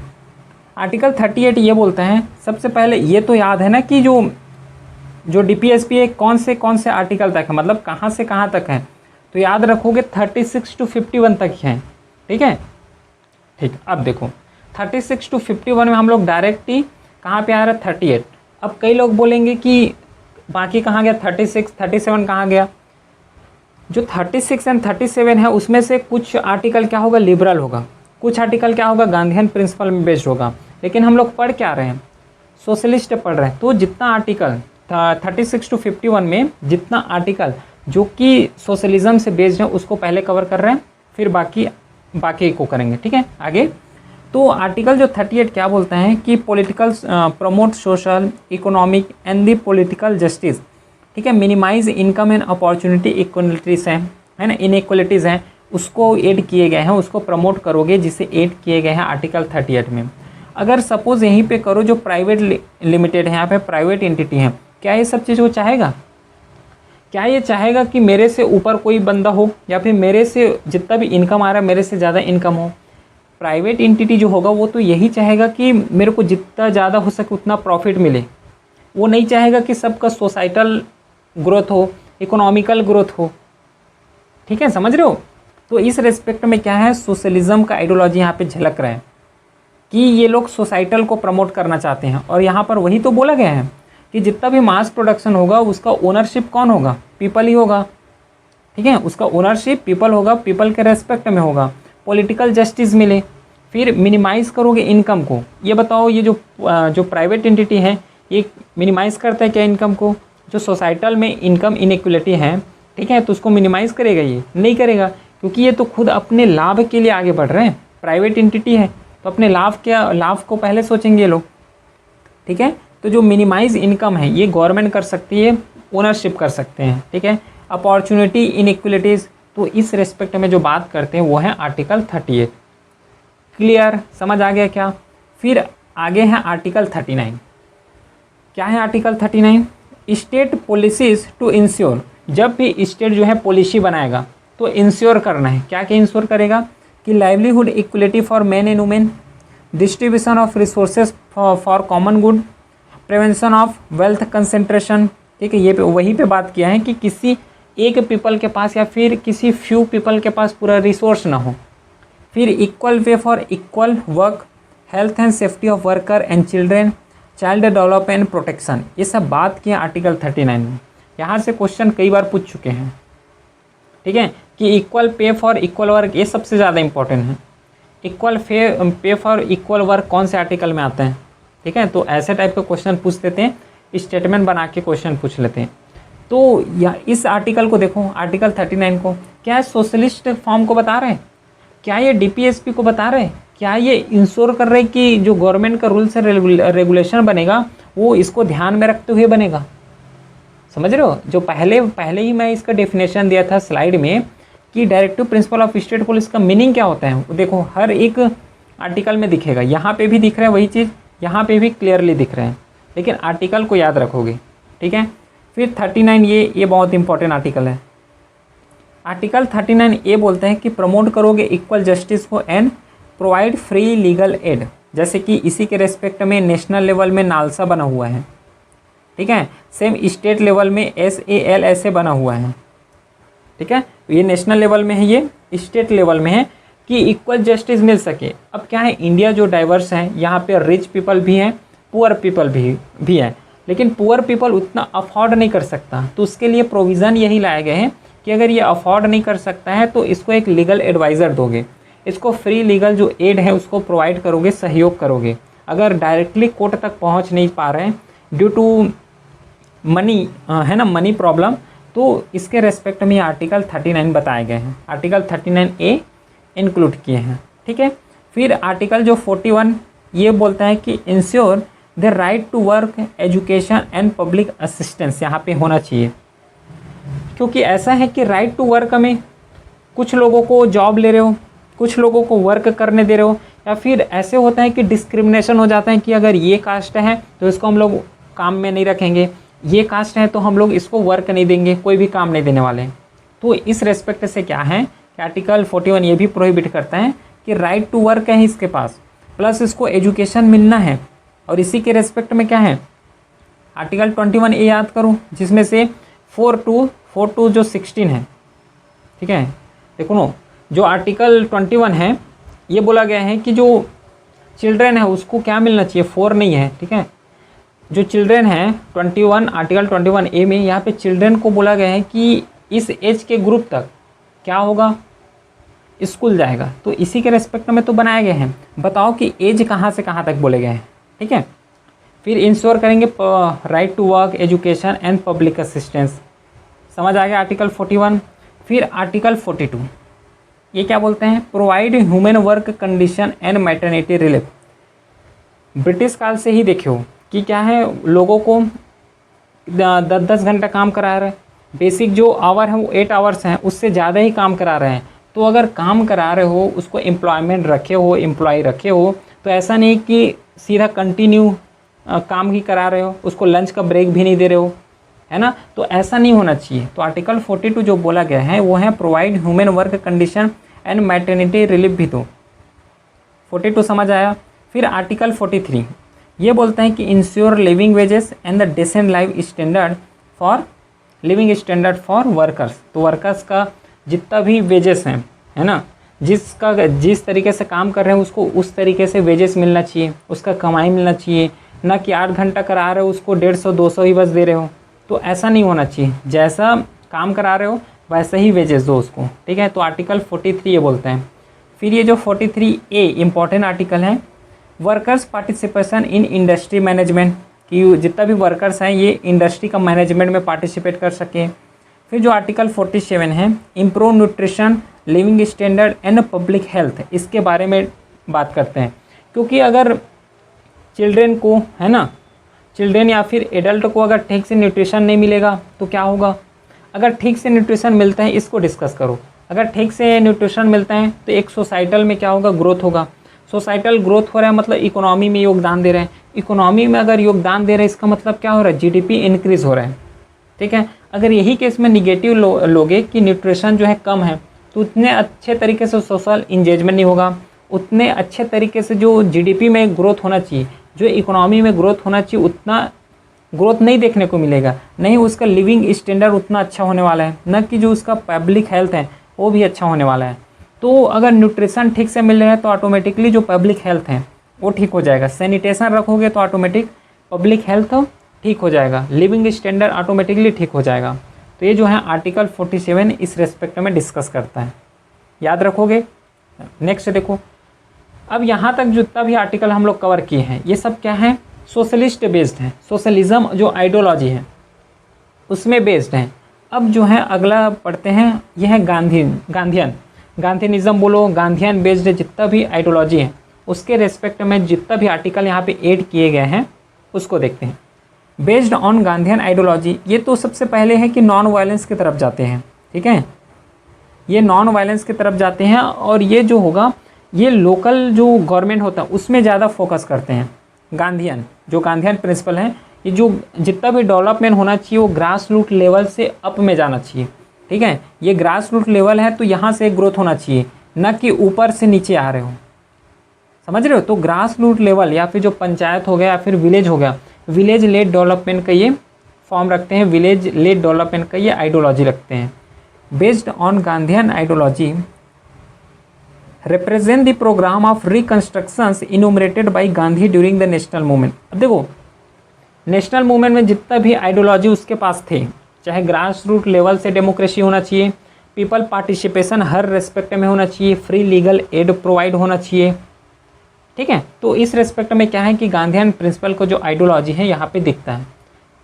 A: आर्टिकल 38 ये बोलता है, सबसे पहले ये तो याद है ना कि जो डीपीएसपी है कौन से आर्टिकल तक है, मतलब कहाँ से कहाँ तक है, तो याद रखोगे 36 to 51 तक है, ठीक है। ठीक, अब देखो 36 to 51 में हम लोग डायरेक्ट ही कहाँ पे आ रहा है, 38। अब कई लोग बोलेंगे कि बाकी कहाँ गया, 36, 37 कहाँ गया। जो 36 एंड 37 है उसमें से कुछ आर्टिकल क्या होगा, लिबरल होगा, कुछ आर्टिकल क्या होगा, गांधीयन प्रिंसिपल में बेस्ड होगा। लेकिन हम लोग पढ़ क्या रहे हैं, सोशलिस्ट पढ़ रहे हैं। तो जितना आर्टिकल 36 to 51 में जितना आर्टिकल जो कि सोशलिज्म से बेस्ड है उसको पहले कवर कर रहे हैं, फिर बाकी को करेंगे। ठीक है, आगे तो आर्टिकल जो 38 क्या बोलते हैं कि political promote social economic and the political justice. ठीक है, मिनिमाइज इनकम एंड अपॉर्चुनिटी इक्वलिटीज़ है ना, इनइक्वलिटीज़ हैं, उसको ऐड किए गए हैं, उसको प्रमोट करोगे जिसे ऐड किए गए हैं आर्टिकल 38 में। अगर सपोज यहीं पे करो जो प्राइवेट लिमिटेड है, यहाँ पे प्राइवेट एंटिटी है, क्या ये सब चीज़ वो चाहेगा? क्या ये चाहेगा कि मेरे से ऊपर कोई बंदा हो या फिर मेरे से जितना भी इनकम आ रहा है मेरे से ज़्यादा इनकम हो? प्राइवेट एंटिटी जो होगा वो तो यही चाहेगा कि मेरे को जितना ज़्यादा हो सके उतना प्रॉफिट मिले। वो नहीं चाहेगा कि सबका सोसाइटल ग्रोथ हो, इकोनॉमिकल ग्रोथ हो। ठीक है, समझ रहे हो? तो इस रेस्पेक्ट में क्या है, सोशलिज्म का आइडियोलॉजी यहाँ पे झलक रहा है कि ये लोग सोसाइटल को प्रमोट करना चाहते हैं। और यहाँ पर वही तो बोला गया है कि जितना भी मास प्रोडक्शन होगा उसका ओनरशिप कौन होगा, पीपल ही होगा। ठीक है, उसका ओनरशिप पीपल होगा, पीपल के रेस्पेक्ट में होगा, पॉलिटिकल जस्टिस मिले। फिर मिनिमाइज़ करोगे इनकम को। ये बताओ, ये जो प्राइवेट एंटिटी है ये मिनिमाइज़ करता है क्या इनकम को? जो सोसाइटल में इनकम इनइक्वलिटी है, ठीक है, तो उसको मिनिमाइज़ करेगा? ये नहीं करेगा, क्योंकि ये तो खुद अपने लाभ के लिए आगे बढ़ रहे हैं। प्राइवेट एंटिटी है तो अपने लाभ को पहले सोचेंगे ये लोग। ठीक है, तो जो मिनिमाइज इनकम है ये गवर्नमेंट कर सकती है, ओनरशिप कर सकते हैं। ठीक है, अपॉर्चुनिटी इनइक्वलिटीज़, तो इस रेस्पेक्ट में जो बात करते हैं वो है आर्टिकल 38। क्लियर, समझ आ गया क्या? फिर आगे है आर्टिकल 39। क्या है article 39? State policies to ensure. जब भी स्टेट जो है पॉलिसी बनाएगा तो इंश्योर करना है, क्या क्या इंश्योर करेगा कि livelihood equality for man and women, distribution of resources for common good, prevention of wealth concentration. ठीक है, ये वहीं पे बात किया है कि किसी एक पीपल के पास या फिर किसी फ्यू पीपल के पास पूरा रिसोर्स ना हो। फिर equal way for equal work, health and safety of worker and children, child development and protection. ये सब बात की है आर्टिकल 39 में। यहाँ से क्वेश्चन कई बार पूछ चुके हैं। ठीक है, कि equal pay for equal work, ये सबसे ज़्यादा इंपॉर्टेंट है। Equal pay for equal work कौन से आर्टिकल में आता है? ठीक है, तो ऐसे टाइप के क्वेश्चन पूछ लेते हैं, स्टेटमेंट बना के क्वेश्चन पूछ लेते हैं। तो या इस आर्टिकल को देखो, आर्टिकल 39 को, क्या सोशलिस्ट फॉर्म को बता रहे हैं? क्या ये डीपीएसपी को बता रहे हैं? क्या ये इंश्योर कर रहे हैं कि जो गवर्नमेंट का रूल्स रेगुलेशन बनेगा वो इसको ध्यान में रखते हुए बनेगा? समझ रहे हो? जो पहले ही मैं इसका डेफिनेशन दिया था स्लाइड में कि directive principle of state policy का मीनिंग क्या होता है, वो देखो हर एक आर्टिकल में दिखेगा। यहाँ पे भी दिख रहा है वही चीज़, यहाँ पे भी क्लियरली दिख रहे हैं, लेकिन आर्टिकल को याद रखोगे। ठीक है, फिर 39 ये बहुत इंपॉर्टेंट आर्टिकल है। आर्टिकल 39 ये बोलते हैं कि प्रमोट करोगे इक्वल जस्टिस को and provide free legal aid. जैसे कि इसी के रेस्पेक्ट में नेशनल लेवल में नालसा बना हुआ है। ठीक है, सेम स्टेट लेवल में SALSA बना हुआ है। ठीक है, ये नेशनल लेवल में है, ये स्टेट लेवल में है कि इक्वल जस्टिस मिल सके। अब क्या है, इंडिया जो डाइवर्स है, यहाँ पे रिच पीपल भी हैं, पुअर पीपल भी है, लेकिन पुअर पीपल उतना अफोर्ड नहीं कर सकता। तो उसके लिए प्रोविज़न यही लाए गए हैं कि अगर ये अफोर्ड नहीं कर सकता है तो इसको एक लीगल एडवाइज़र दोगे, इसको फ्री लीगल जो एड है उसको प्रोवाइड करोगे, सहयोग करोगे। अगर डायरेक्टली कोर्ट तक पहुँच नहीं पा रहे हैं ड्यू टू मनी, है ना, मनी प्रॉब्लम, तो इसके रेस्पेक्ट में आर्टिकल 39 बताए गए हैं। आर्टिकल 39A इंक्लूड किए हैं। ठीक है, फिर आर्टिकल जो 41 ये बोलता है कि ensure the right to work, education and public assistance यहाँ पे होना चाहिए। क्योंकि ऐसा है कि राइट टू वर्क में कुछ लोगों को जॉब ले रहे हो, कुछ लोगों को वर्क करने दे रहे हो, या फिर ऐसे होता है कि डिस्क्रिमिनेशन हो जाता है कि अगर ये कास्ट है तो इसको हम लोग काम में नहीं रखेंगे, ये कास्ट है तो हम लोग इसको वर्क नहीं देंगे, कोई भी काम नहीं देने वाले। तो इस रेस्पेक्ट से क्या है कि आर्टिकल 41 ये भी प्रोहिबिट करता है कि राइट टू वर्क है इसके पास, प्लस इसको एजुकेशन मिलना है। और इसी के रेस्पेक्ट में क्या है, आर्टिकल 21A याद करो, जिसमें से 4 जो 16 है। ठीक है, देखो नो, जो आर्टिकल 21 है ये बोला गया है कि जो चिल्ड्रेन है उसको क्या मिलना चाहिए, 4 नहीं है। ठीक है, जो चिल्ड्रेन है 21, आर्टिकल 21A में यहाँ पे चिल्ड्रेन को बोला गया है कि इस एज के ग्रुप तक क्या होगा, स्कूल जाएगा। तो इसी के रेस्पेक्ट में तो बनाए गए हैं। बताओ कि एज कहाँ से कहाँ तक बोले गए हैं, ठीक है। फिर इंश्योर करेंगे right to work, education and public assistance, समझ आ गया आर्टिकल 41। फिर आर्टिकल 42 ये क्या बोलते हैं, provide human work condition and maternity relief. British काल से ही देखियो कि क्या है, लोगों को 10-10 घंटा काम करा रहे हैं, बेसिक जो आवर है वो 8 आवर्स हैं, उससे ज़्यादा ही काम करा रहे हैं। तो अगर काम करा रहे हो, उसको एम्प्लॉयमेंट रखे हो, एम्प्लॉय रखे हो, तो ऐसा नहीं कि सीधा कंटिन्यू काम ही करा रहे हो, उसको लंच का ब्रेक भी नहीं दे रहे हो, है ना। तो ऐसा नहीं होना चाहिए। तो आर्टिकल 42 जो बोला गया है वो है provide human work condition and maternity relief भी। तो 42 समझ आया। फिर आर्टिकल 43 ये बोलते हैं कि ensure living wages and the decent life standard for living standard for workers. तो वर्कर्स का जितना भी वेजेस हैं, है ना, जिस तरीके से काम कर रहे हैं उसको उस तरीके से वेजेस मिलना चाहिए, उसका कमाई मिलना चाहिए, ना कि 8 घंटा करा रहे हो उसको 150-200 ही बस दे रहे हो। तो ऐसा नहीं होना चाहिए, जैसा काम करा रहे हो वैसे ही वेजेस दो उसको, ठीक है। तो आर्टिकल 43 ये बोलते हैं। फिर ये जो 43A इम्पॉर्टेंट आर्टिकल है, workers participation in industry management, कि जितना भी वर्कर्स हैं ये इंडस्ट्री का मैनेजमेंट में पार्टिसिपेट कर सकें। फिर जो आर्टिकल 47 है, improve nutrition, living standard and public health, इसके बारे में बात करते हैं। क्योंकि अगर चिल्ड्रेन को, है ना, चिल्ड्रेन या फिर एडल्ट को अगर ठीक से न्यूट्रिशन नहीं मिलेगा तो क्या होगा। अगर ठीक से न्यूट्रिशन मिलता है, इसको डिस्कस करो। अगर ठीक से न्यूट्रिशन मिलता है तो एक सोसाइटल में क्या होगा, ग्रोथ होगा। सोसाइटल ग्रोथ हो रहा है मतलब इकोनॉमी में योगदान दे रहे हैं। इकोनॉमी में अगर योगदान दे रहे हैं इसका मतलब क्या हो रहा है, जीडीपी इंक्रीज़ हो रहा है, ठीक है। अगर यही केस में निगेटिव लोगे कि न्यूट्रिशन जो है कम है, तो उतने अच्छे तरीके से सोशल इंगेजमेंट नहीं होगा, उतने अच्छे तरीके से जो जीडीपी में ग्रोथ होना चाहिए, जो इकोनॉमी में ग्रोथ होना चाहिए, उतना ग्रोथ नहीं देखने को मिलेगा। नहीं उसका लिविंग स्टैंडर्ड उतना अच्छा होने वाला है, न कि जो उसका पब्लिक हेल्थ है वो भी अच्छा होने वाला है। तो अगर न्यूट्रिशन ठीक से मिल रहा है तो ऑटोमेटिकली जो पब्लिक हेल्थ है वो ठीक हो जाएगा। सैनिटेशन रखोगे तो ऑटोमेटिक पब्लिक हेल्थ ठीक हो जाएगा, लिविंग स्टैंडर्ड ऑटोमेटिकली ठीक हो जाएगा। तो ये जो है आर्टिकल 47 इस रेस्पेक्ट में डिस्कस करता है, याद रखोगे। नेक्स्ट देखो, अब यहाँ तक जितना भी आर्टिकल हम लोग कवर किए हैं ये सब क्या है, सोशलिस्ट बेस्ड है। सोशलिज्म जो आइडियोलॉजी है उसमें बेस्ड है। अब जो है अगला पढ़ते हैं, यह है गांधीनिज्म बोलो, गांधीयन बेस्ड जितना भी आइडियोलॉजी है उसके रेस्पेक्ट में जितना भी आर्टिकल यहाँ पे ऐड किए गए हैं उसको देखते हैं। बेस्ड ऑन गांधीयन आइडियोलॉजी, ये तो सबसे पहले है कि नॉन वायलेंस की तरफ जाते हैं, ठीक है। ये नॉन वायलेंस की तरफ जाते हैं और ये जो होगा ये लोकल जो गवर्नमेंट होता है उसमें ज़्यादा फोकस करते हैं। गांधीयन जो गांधीयन प्रिंसिपल है, ये जो जितना भी डेवलपमेंट होना चाहिए वो ग्रास रूट लेवल से अप में जाना चाहिए, ठीक है। ये ग्रास रूट लेवल है तो यहाँ से ग्रोथ होना चाहिए, न कि ऊपर से नीचे आ रहे हो, समझ रहे हो। तो ग्रास रूट लेवल या फिर जो पंचायत हो गया या फिर विलेज हो गया, विलेज लेड डेवलपमेंट का ये फॉर्म रखते हैं, विलेज लेड डेवलपमेंट का ये आइडियोलॉजी रखते हैं। Based on Gandhian ideology represent the program of reconstructions enumerated by Gandhi during the national movement। अब देखो नेशनल मूवमेंट में जितना भी आइडियोलॉजी उसके पास थे, चाहे ग्रास रूट लेवल से डेमोक्रेसी होना चाहिए, पीपल पार्टिसिपेशन हर रेस्पेक्ट में होना चाहिए, फ्री लीगल एड प्रोवाइड होना चाहिए, ठीक है। तो इस रेस्पेक्ट में क्या है कि गांधीयन प्रिंसिपल को जो आइडियोलॉजी है यहाँ पे दिखता है।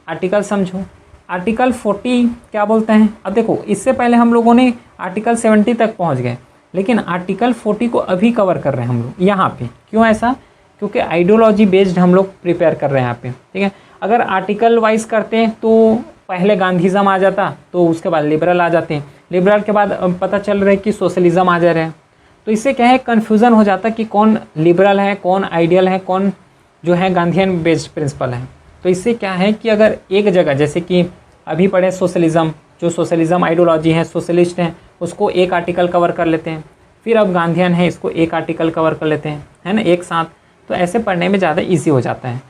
A: आर्टिकल समझो, आर्टिकल 40 क्या बोलते हैं। अब देखो इससे पहले हम लोगों ने आर्टिकल 70 तक पहुँच गए, लेकिन आर्टिकल 40 को अभी कवर कर रहे हैं हम लोग यहाँ पे। क्यों ऐसा, क्योंकि आइडियोलॉजी बेस्ड हम लोग प्रिपेयर कर रहे हैं यहाँ पे, ठीक है। अगर आर्टिकल वाइज करते हैं तो पहले गांधीज़म आ जाता, तो उसके बाद लिबरल आ जाते हैं, लिबरल के बाद पता चल रहा है कि सोशलिज्म आ जा रहे हैं। तो इससे क्या है, कन्फ्यूज़न हो जाता कि कौन लिबरल है, कौन आइडियल है, कौन जो है गांधीयन बेस्ड प्रिंसिपल है। तो इससे क्या है कि अगर एक जगह जैसे कि अभी पढ़े सोशलिज्म, जो सोशलिज्म आइडियोलॉजी है, सोशलिस्ट हैं, उसको एक आर्टिकल कवर कर लेते हैं, फिर अब गांधीयन है इसको एक आर्टिकल कवर कर लेते हैं, है ना, एक साथ। तो ऐसे पढ़ने में ज़्यादा इजी हो जाता है,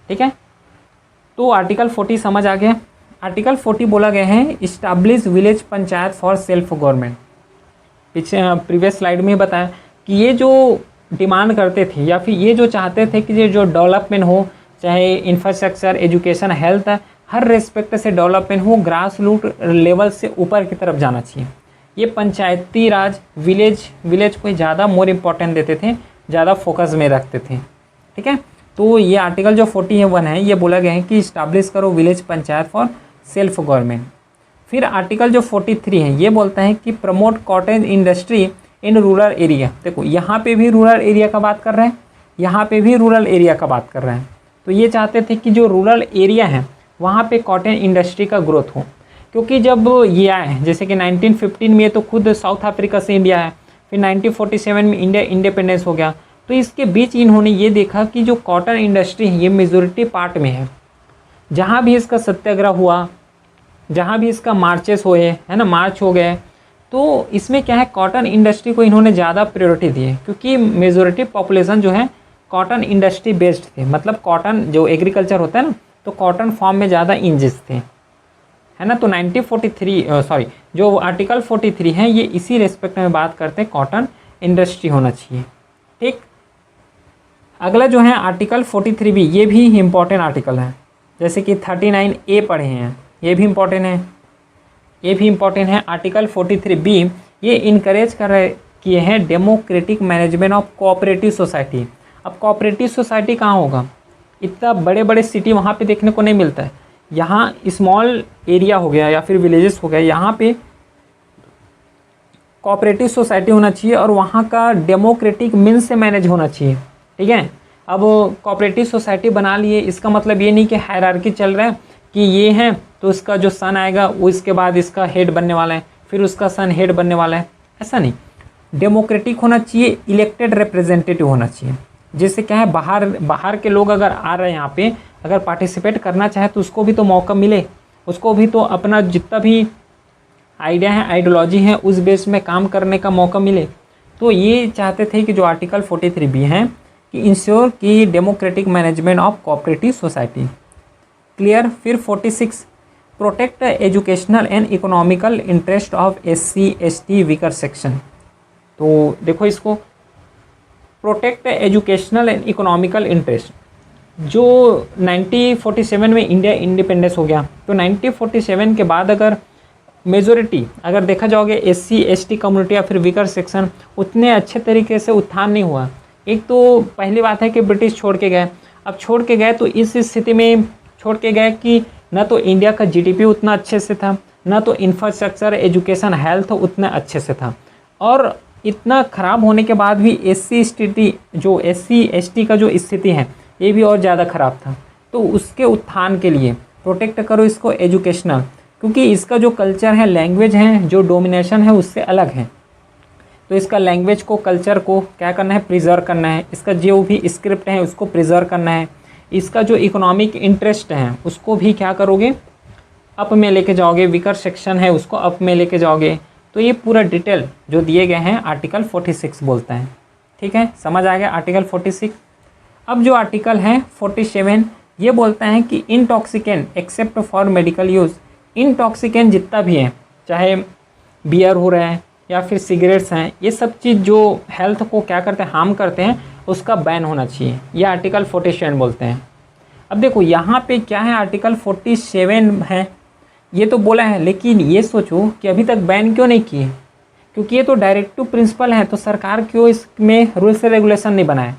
A: ठीक है। तो आर्टिकल 40 समझ आ गया। आर्टिकल 40 बोला गया है establish village panchayat for self government. पीछे प्रीवियस स्लाइड में बताया कि ये जो डिमांड करते थे या फिर ये जो चाहते थे कि ये जो डेवलपमेंट हो, चाहे इंफ्रास्ट्रक्चर, एजुकेशन, हेल्थ, हर रेस्पेक्ट से डेवलपमेंट हो, ग्रास रूट लेवल से ऊपर की तरफ जाना चाहिए। ये पंचायती राज विलेज को ज़्यादा मोर इम्पोर्टेंट देते थे, ज़्यादा फोकस में रखते थे। ठीक है, तो ये आर्टिकल जो 41 है ये बोला गया है कि इस्टाब्लिश करो village panchayat for self government. फिर आर्टिकल जो 43 है ये बोलता है कि promote cottage industry in rural area. देखो यहाँ पे भी रूरल एरिया का बात कर रहे हैं, यहाँ पे भी रूरल एरिया का बात कर रहे हैं। तो ये चाहते थे कि जो रूरल एरिया है वहाँ पे कॉटन इंडस्ट्री का ग्रोथ हो, क्योंकि जब ये आए जैसे कि 1915 में तो खुद साउथ अफ्रीका से इंडिया है, फिर 1947 में इंडिया इंडिपेंडेंस हो गया। तो इसके बीच इन्होंने ये देखा कि जो कॉटन इंडस्ट्री है ये मेजॉरिटी पार्ट में है, जहाँ भी इसका सत्याग्रह हुआ, जहाँ भी इसका मार्चेस हुए है ना, मार्च हो गए, तो इसमें क्या है कॉटन इंडस्ट्री को इन्होंने ज़्यादा प्रायोरिटी दी है, क्योंकि मेजॉरिटी पॉपुलेशन जो है कॉटन इंडस्ट्री बेस्ड थे। मतलब कॉटन जो एग्रीकल्चर होता है ना, तो कॉटन फार्म में ज़्यादा इंजस थे, है ना। तो 1943 जो आर्टिकल 43 है ये इसी रेस्पेक्ट में बात करते हैं, कॉटन इंडस्ट्री होना चाहिए। ठीक, अगला जो है आर्टिकल 43 भी, ये भी इम्पॉर्टेंट आर्टिकल है। जैसे कि 39A पढ़े हैं, ये भी इम्पॉर्टेंट है, ये भी इम्पॉर्टेंट है। आर्टिकल 43B ये इनकरेज किए हैं democratic management of cooperative society. अब कोऑपरेटिव सोसाइटी कहाँ होगा, इतना बड़े बड़े सिटी वहाँ पे देखने को नहीं मिलता है। यहाँ स्मॉल एरिया हो गया या फिर विलेजेस हो गया, यहाँ पे कोऑपरेटिव सोसाइटी होना चाहिए और वहाँ का डेमोक्रेटिक मीन्स से मैनेज होना चाहिए। ठीक है, अब कोऑपरेटिव सोसाइटी बना लिए, इसका मतलब ये नहीं कि हायरार्की चल रहा है कि ये है तो इसका जो सन आएगा वो इसके बाद इसका हेड बनने वाला है, फिर उसका सन हेड बनने वाला है, ऐसा नहीं। डेमोक्रेटिक होना चाहिए, इलेक्टेड रिप्रेजेंटेटिव होना चाहिए, जिससे क्या है बाहर के लोग अगर आ रहे हैं यहाँ पे, अगर पार्टिसिपेट करना चाहे तो उसको भी तो मौका मिले, उसको भी तो अपना जितना भी आइडिया है, आइडियोलॉजी है, उस बेस में काम करने का मौका मिले। तो ये चाहते थे कि जो आर्टिकल 43B है कि इंश्योर की democratic management of cooperative society. Clear. फिर 46 protect educational and economical interest of SC ST weaker section. तो देखो इसको, protect educational and economical interest. जो 1947 में इंडिया इंडिपेंडेंस हो गया, तो 1947 के बाद अगर मेजॉरिटी अगर देखा जाओगे SC ST कम्युनिटी या फिर वीकर सेक्शन उतने अच्छे तरीके से उत्थान नहीं हुआ। एक तो पहली बात है कि ब्रिटिश छोड़ के गए, अब छोड़ के गए तो इस स्थिति में छोड़ के गए कि न तो इंडिया का GDP उतना अच्छे से था, न तो इंफ्रास्ट्रक्चर एजुकेशन हेल्थ उतना अच्छे से था, और इतना ख़राब होने के बाद भी SC ST का जो स्थिति है ये भी और ज़्यादा ख़राब था। तो उसके उत्थान के लिए प्रोटेक्ट करो इसको एजुकेशनल, क्योंकि इसका जो कल्चर है, लैंग्वेज है, जो डोमिनेशन है उससे अलग है। तो इसका लैंग्वेज को, कल्चर को क्या करना है, प्रिजर्व करना है। इसका जो भी स्क्रिप्ट है उसको प्रिजर्व करना है। इसका जो इकोनॉमिक इंटरेस्ट है उसको भी क्या करोगे, अप में लेके जाओगे। वीकर सेक्शन है उसको अप में लेके जाओगे। तो ये पूरा डिटेल जो दिए गए हैं आर्टिकल 46 बोलता है। ठीक है, समझ आ गया आर्टिकल 46। अब जो आर्टिकल है 47 ये बोलता है कि intoxicant except for medical use. Intoxicant जितना भी है, चाहे बियर हो रहा है या फिर सिगरेट्स हैं, ये सब चीज़ जो हेल्थ को क्या करते हैं, हार्म करते हैं, उसका बैन होना चाहिए। ये आर्टिकल 47 बोलते हैं। अब देखो यहाँ पे क्या है, आर्टिकल 47 है ये तो बोला है, लेकिन ये सोचो कि अभी तक बैन क्यों नहीं किए, क्योंकि ये तो डायरेक्टिव प्रिंसिपल है, तो सरकार क्यों इसमें रूल्स एंड रेगुलेशन नहीं बनाए।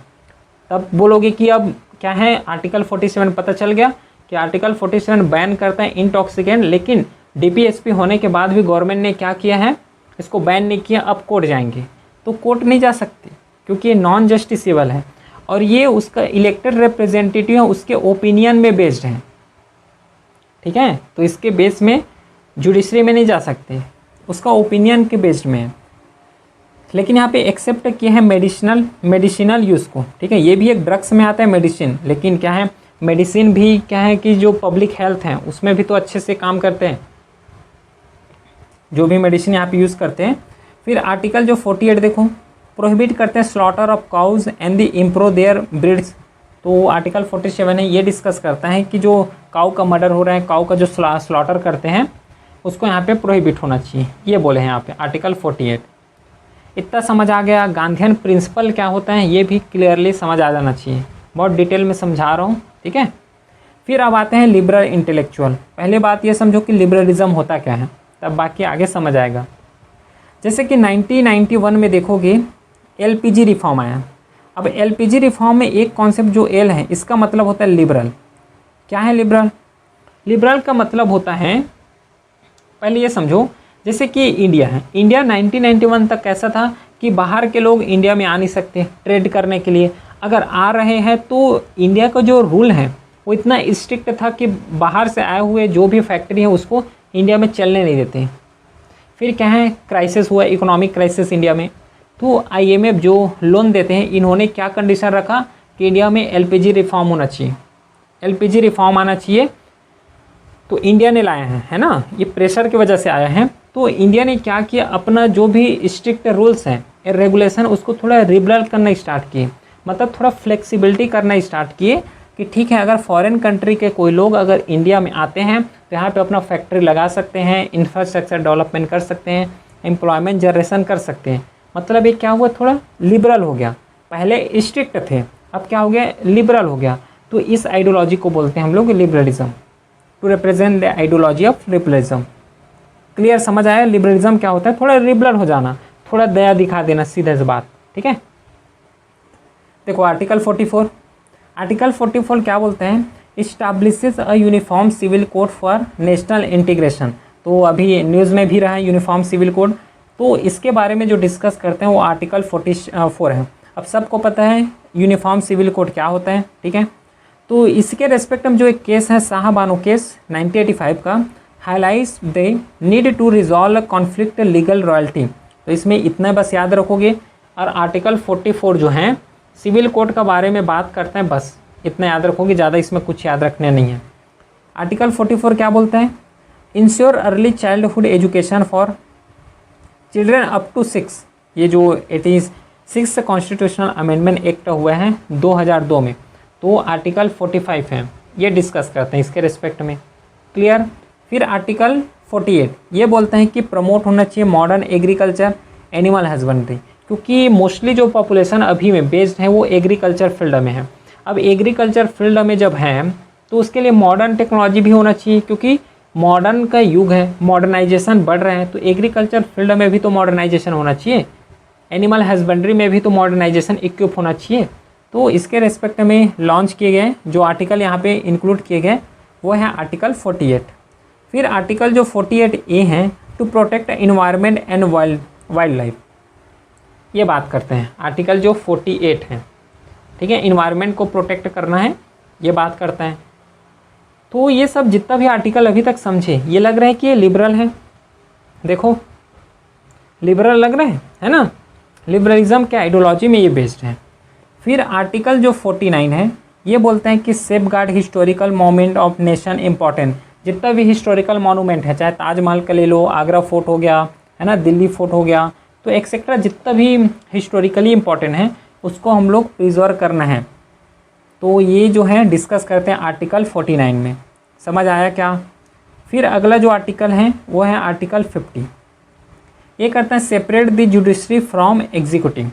A: तब बोलोगे कि अब क्या है, आर्टिकल 47 पता चल गया कि आर्टिकल 47 बैन करता है इंटॉक्सिकेंट, लेकिन DPSP होने के बाद भी गवर्नमेंट ने क्या किया है, इसको बैन नहीं किया। अब कोर्ट जाएंगे तो कोर्ट नहीं जा सकते, क्योंकि ये नॉन जस्टिसेबल है और ये उसका इलेक्टेड रिप्रेजेंटेटिव है, उसके ओपिनियन में बेस्ड है। ठीक है, तो इसके बेस में जुडिशरी में नहीं जा सकते, उसका ओपिनियन के बेस्ड में है। लेकिन यहाँ पे एक्सेप्ट किया है मेडिसिनल यूज़ को। ठीक है, ये भी एक ड्रग्स में आता है मेडिसिन, लेकिन क्या है, मेडिसिन भी क्या है कि जो पब्लिक हेल्थ है उसमें भी तो अच्छे से काम करते हैं, जो भी मेडिसिन यहाँ पे यूज़ करते हैं। फिर आर्टिकल जो 48 देखो, प्रोहिबिट करते हैं slaughter of cows and the improve their breeds. तो आर्टिकल 47 है ये डिस्कस करता है कि जो काऊ का मर्डर हो रहा है, काऊ का जो स्लॉटर करते हैं उसको यहाँ पे प्रोहिबिट होना चाहिए, ये बोले हैं यहाँ पे आर्टिकल 48। इतना समझ आ गया। गांधीयन प्रिंसिपल क्या होता है ये भी क्लियरली समझ आ जाना चाहिए, बहुत डिटेल में समझा रहा हूँ। ठीक है, फिर अब आते हैं लिबरल इंटेलेक्चुअल। पहले बात ये समझो कि लिबरलिज्म होता क्या है, तब बाकी आगे समझ आएगा। जैसे कि 1991 में देखोगे एलपीजी रिफॉर्म आया। अब एलपीजी रिफॉर्म में एक कॉन्सेप्ट जो एल है, इसका मतलब होता है लिबरल। क्या है लिबरल? लिबरल का मतलब होता है, पहले ये समझो, जैसे कि इंडिया है, इंडिया 1991 तक कैसा था कि बाहर के लोग इंडिया में आ नहीं सकते ट्रेड करने के लिए, अगर आ रहे हैं तो इंडिया का जो रूल है वो इतना स्ट्रिक्ट था कि बाहर से आए हुए जो भी फैक्ट्री है उसको इंडिया में चलने नहीं देते। फिर क्या है, क्राइसिस हुआ, इकोनॉमिक क्राइसिस इंडिया में, तो आईएमएफ जो लोन देते हैं, इन्होंने क्या कंडीशन रखा कि इंडिया में एलपीजी रिफॉर्म होना चाहिए, एलपीजी रिफॉर्म आना चाहिए। तो इंडिया ने लाया है ना, ये प्रेशर की वजह से आया है। तो इंडिया ने क्या किया, अपना जो भी स्ट्रिक्ट रूल्स हैं, रेगुलेशन, उसको थोड़ा लिबरल करना स्टार्ट किए, मतलब थोड़ा फ्लेक्सिबिलिटी करना स्टार्ट किए कि ठीक है, अगर फॉरेन कंट्री के कोई लोग अगर इंडिया में आते हैं तो यहाँ पे अपना फैक्ट्री लगा सकते हैं, इंफ्रास्ट्रक्चर डेवलपमेंट कर सकते हैं, एम्प्लॉयमेंट जनरेशन कर सकते हैं। मतलब ये क्या हुआ, थोड़ा लिबरल हो गया। पहले स्ट्रिक्ट थे, अब क्या हो गया, लिबरल हो गया। तो इस आइडियोलॉजी को बोलते हैं हम लोग liberalism, to represent the ideology of liberalism. Clear, समझ आया लिबरलिज्म क्या होता है? थोड़ा लिबरल हो जाना, थोड़ा दया दिखा देना, सीधे से बात, ठीक है। देखो आर्टिकल 44, आर्टिकल 44 क्या बोलते हैं, establishes a uniform civil code for national integration. तो अभी न्यूज़ में भी रहा है यूनिफॉर्म सिविल कोड, तो इसके बारे में जो डिस्कस करते हैं वो आर्टिकल 44 है। अब सबको पता है यूनिफॉर्म सिविल कोड क्या होता है, ठीक है। तो इसके रेस्पेक्ट में जो एक केस है, शाह बानो केस 1985 का, highlights the need to resolve conflict legal royalty. तो इसमें इतना बस याद रखोगे। और आर्टिकल 44 जो है सिविल कोड का बारे में बात करते हैं, बस इतना याद रखोगे, ज़्यादा इसमें कुछ याद रखने नहीं है। आर्टिकल 44 क्या बोलते हैं, ensure early childhood education for children up to 6। ये जो 86 कॉन्स्टिट्यूशनल अमेंडमेंट एक्ट हुआ है 2002 में, तो आर्टिकल 45 है, ये डिस्कस करते हैं इसके रिस्पेक्ट में। क्लियर। फिर आर्टिकल 48 ये बोलते हैं कि प्रमोट होना चाहिए मॉडर्न एग्रीकल्चर, एनिमल हस्बेंड्री, क्योंकि मोस्टली जो पॉपुलेशन अभी में बेस्ड है वो एग्रीकल्चर फील्ड में है। अब एग्रीकल्चर फील्ड में जब है तो उसके लिए मॉडर्न टेक्नोलॉजी भी होना चाहिए, क्योंकि मॉडर्न का युग है, मॉडर्नाइजेशन बढ़ रहे हैं, तो एग्रीकल्चर फील्ड में भी तो मॉडर्नाइजेशन होना चाहिए, एनिमल हस्बेंड्री में भी तो मॉडर्नाइजेशन इक्विप होना चाहिए। तो इसके रेस्पेक्ट में लॉन्च किए गए जो आर्टिकल यहाँ पे इंक्लूड किए गए वो है आर्टिकल 48। फिर आर्टिकल जो 48A है, to protect environment and wildlife, ये बात करते हैं। आर्टिकल जो 48 है, ठीक है, इन्वायरमेंट को प्रोटेक्ट करना है, ये बात करते हैं। तो ये सब जितना भी आर्टिकल अभी तक समझे, ये लग रहा है कि ये लिबरल है। देखो लिबरल लग रहे हैं, है ना, लिबरलिज्म के आइडियोलॉजी में ये बेस्ड है। फिर आर्टिकल जो 49 है, ये बोलते हैं कि safe guard historical moment of nation important. जितना भी हिस्टोरिकल मोनूमेंट है, चाहे ताजमहल का ले लो, आगरा फोर्ट हो गया, है ना, दिल्ली फोर्ट हो गया, तो एक्सेट्रा जितना भी हिस्टोरिकली इम्पॉर्टेंट है उसको हम लोग प्रिजर्व करना है। तो ये जो है डिस्कस करते हैं आर्टिकल 49 में। समझ आया क्या? फिर अगला जो आर्टिकल है वो है आर्टिकल 50। ये करते हैं separate the judiciary from executive.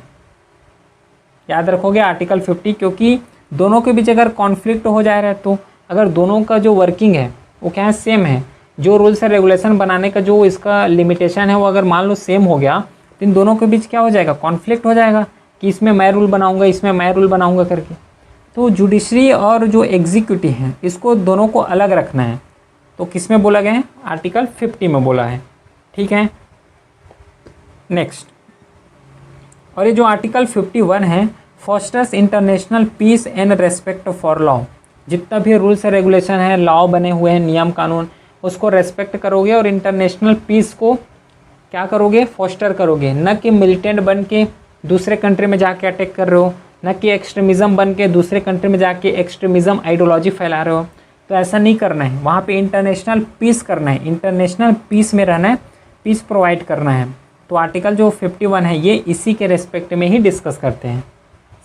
A: याद रखोगे आर्टिकल 50, क्योंकि दोनों के बीच अगर कॉन्फ्लिक्ट हो जा रहा है, तो अगर दोनों का जो वर्किंग है वो क्या है, सेम है, जो रूल्स एंड रेगुलेशन बनाने का जो इसका लिमिटेशन है वो अगर मान लो सेम हो गया, तो इन दोनों के बीच क्या हो जाएगा, कॉन्फ्लिक्ट हो जाएगा कि इसमें मैं रूल बनाऊंगा, इसमें मैं रूल बनाऊंगा करके। तो जुडिशरी और जो एग्जीक्यूटिव है इसको दोनों को अलग रखना है। तो किस में बोला गया है, आर्टिकल 50 में बोला है, ठीक है। नेक्स्ट, और ये जो आर्टिकल 51 है, fosters international peace and respect for law. जितना भी रूल्स एंड रेगुलेशन है, लॉ बने हुए हैं, नियम कानून, उसको रेस्पेक्ट करोगे और इंटरनेशनल पीस को क्या करोगे, फोस्टर करोगे। न कि मिलिटेंट बन के दूसरे कंट्री में जाके अटैक कर रहे हो, न कि एक्सट्रीमिज़म बन के दूसरे कंट्री में जाके एक्सट्रीमिज़म आइडियोलॉजी फैला रहे हो, तो ऐसा नहीं करना है। वहाँ पे इंटरनेशनल पीस करना है, इंटरनेशनल पीस में रहना है, पीस प्रोवाइड करना है। तो आर्टिकल जो 51 है ये इसी के रेस्पेक्ट में ही डिस्कस करते हैं।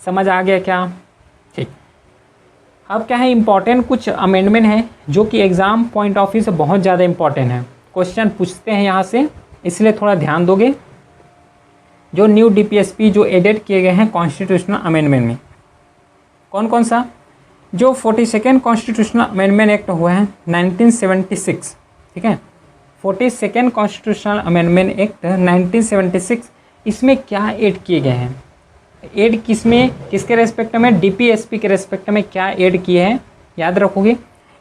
A: समझ आ गया क्या? ठीक। अब क्या है, इम्पॉर्टेंट कुछ अमेंडमेंट है जो कि एग्ज़ाम पॉइंट ऑफ व्यू से बहुत ज़्यादा इंपॉर्टेंट है, क्वेश्चन पूछते हैं यहाँ से, इसलिए थोड़ा ध्यान दोगे। जो न्यू DPSP जो एडिट किए गए हैं कॉन्स्टिट्यूशनल अमेंडमेंट में, कौन कौन सा, जो 42nd कॉन्स्टिट्यूशनल अमेंडमेंट एक्ट हुआ है 1976, ठीक है, 42nd कॉन्स्टिट्यूशनल अमेंडमेंट एक्ट 1976, इसमें क्या ऐड किए गए हैं? ऐड किसके रेस्पेक्ट में? डीपीएसपी के रेस्पेक्ट में क्या ऐड किए हैं, याद रखोगे।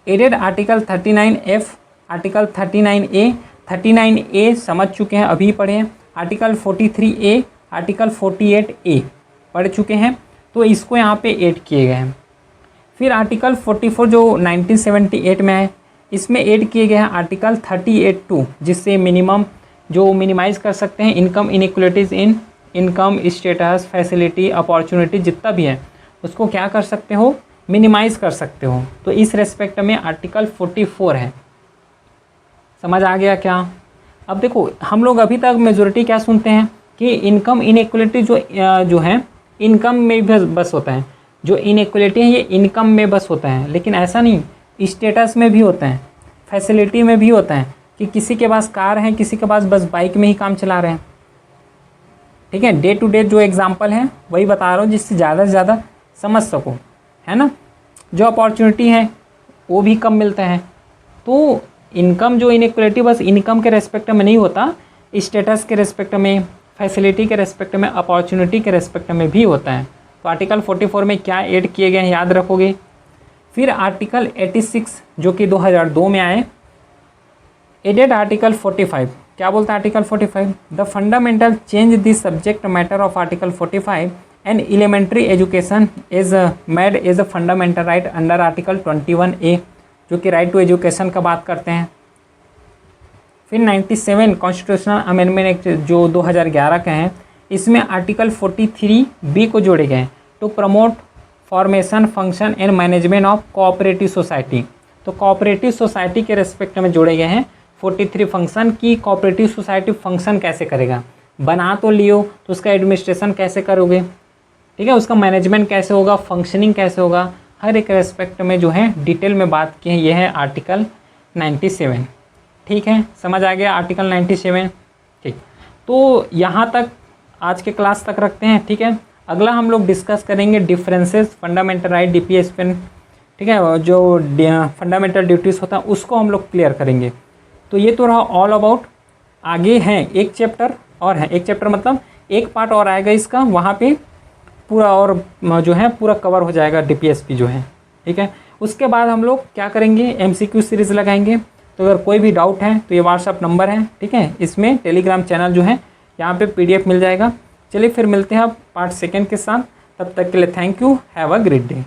A: Added article 39F, article 39A, 39A समझ चुके हैं, अभी पढ़े हैं। आर्टिकल 43A, आर्टिकल 48A पढ़ चुके हैं, तो इसको यहाँ पे ऐड किए गए हैं। फिर आर्टिकल 44 जो 1978 में है, इसमें ऐड किए गए हैं आर्टिकल 38(2), जिससे मिनिमाइज़ कर सकते हैं income inequalities in income, status, facility, opportunity जितना भी है उसको क्या कर सकते हो, मिनिमाइज़ कर सकते हो। तो इस रेस्पेक्ट में आर्टिकल 44 है। समझ आ गया क्या? अब देखो, हम लोग अभी तक मेजोरिटी क्या सुनते हैं कि इनकम इनइक्वलिटी जो है इनकम में बस होता है, जो इनइक्वलिटी है ये इनकम में बस होता है, लेकिन ऐसा नहीं, स्टेटस में भी होता है, फैसिलिटी में भी होता है कि किसी के पास कार है, किसी के पास बस बाइक में ही काम चला रहे हैं। ठीक है, डे टू डे जो एग्जांपल है वही बता रहा हूँ, जिससे ज़्यादा से ज़्यादा समझ सको, है ना। जो अपॉर्चुनिटी है वो भी कम मिलता है। तो इनकम जो इनइक्वलिटी बस इनकम के रेस्पेक्ट में नहीं होता, स्टेटस के रेस्पेक्ट में, फैसिलिटी के रेस्पेक्ट में, अपॉर्चुनिटी के रेस्पेक्ट में भी होता है। तो आर्टिकल 44 में क्या ऐड किए गए हैं याद रखोगे। फिर आर्टिकल 86 जो कि 2002 में आए, एडेड आर्टिकल 45, क्या बोलता है article 45? The fundamental change this subject matter of article 45 and elementary education is made as a fundamental right under article 21A, जो कि राइट टू एजुकेशन का बात करते हैं। फिर 97 कॉन्स्टिट्यूशनल अमेंडमेंट एक्ट जो 2011 के हैं, इसमें आर्टिकल 43B को जोड़े गए to promote formation, function and management of cooperative society. तो कोऑपरेटिव सोसाइटी के रेस्पेक्ट में जोड़े गए हैं 43 फंक्शन की। कोऑपरेटिव सोसाइटी फंक्शन कैसे करेगा, बना तो लियो, तो उसका एडमिनिस्ट्रेशन कैसे करोगे, ठीक है, उसका मैनेजमेंट कैसे होगा, फंक्शनिंग कैसे होगा, हर एक रेस्पेक्ट में जो है डिटेल में बात की है। यह है आर्टिकल 97। ठीक है, समझ आ गया आर्टिकल 97। ठीक, तो यहाँ तक आज के क्लास तक रखते हैं। ठीक है, अगला हम लोग डिस्कस करेंगे डिफरेंसेस फंडामेंटल राइट डीपीएसपी, ठीक है, जो फंडामेंटल ड्यूटीज़ होता है उसको हम लोग क्लियर करेंगे। तो ये तो रहा ऑल अबाउट। आगे है एक चैप्टर और है, एक चैप्टर मतलब एक पार्ट और आएगा इसका, वहाँ पे पूरा और जो है पूरा कवर हो जाएगा डीपीएसपी जो है। ठीक है, उसके बाद हम लोग क्या करेंगे, एमसीक्यू सीरीज़ लगाएंगे। तो अगर कोई भी डाउट है तो ये व्हाट्सअप नंबर है, ठीक है, इसमें टेलीग्राम चैनल जो है यहाँ पे PDF मिल जाएगा। चलिए फिर मिलते हैं अब पार्ट 2 के साथ, तब तक के लिए thank you, have a great day.